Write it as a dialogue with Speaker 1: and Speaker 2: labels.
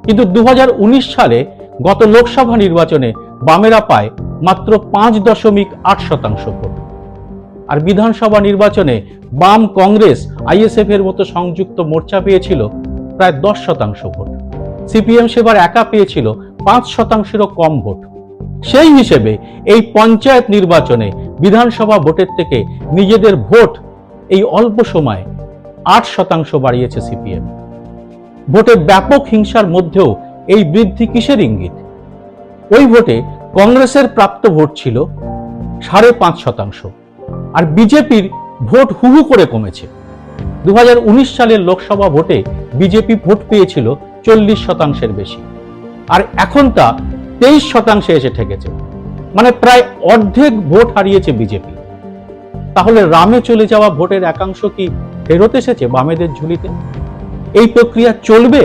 Speaker 1: কিন্তু 2019 সালে গত লোকসভা নির্বাচনে বামেরা পায় মাত্র 5.8% ভোট। আর বিধানসভা নির্বাচনে বাম, কংগ্রেস, আইএসএফ এর মতো সংযুক্ত মোর্চা পেয়েছিল প্রায় 10% ভোট। সিপিএম সেবার একা পেয়েছিল 5%-এরও কম ভোট। সেই হিসেবে এই পঞ্চায়েত নির্বাচনে বিধানসভা ভোটের থেকে নিজেদের ভোট এই অল্প সময়ে 8% বাড়িয়েছে সিপিএম। ভোটে ব্যাপক হিংসার মধ্যেও এই বৃদ্ধি কিসের ইঙ্গিত? ওই ভোটে কংগ্রেসের প্রাপ্ত ভোট ছিল 5.5%, আর বিজেপির ভোট হুহু করে কমেছে। 2019 সালের লোকসভা ভোটে বিজেপি ভোট পেয়েছিল 40%-এর বেশি, আর এখন তা 23% এসে ঠেকেছে। মানে প্রায় অর্ধেক ভোট হারিয়েছে বিজেপি। তাহলে রামে চলে যাওয়া ভোটের একাংশ কি ফেরত এসেছে বামেদের ঝুলিতে? এই প্রক্রিয়া চলবে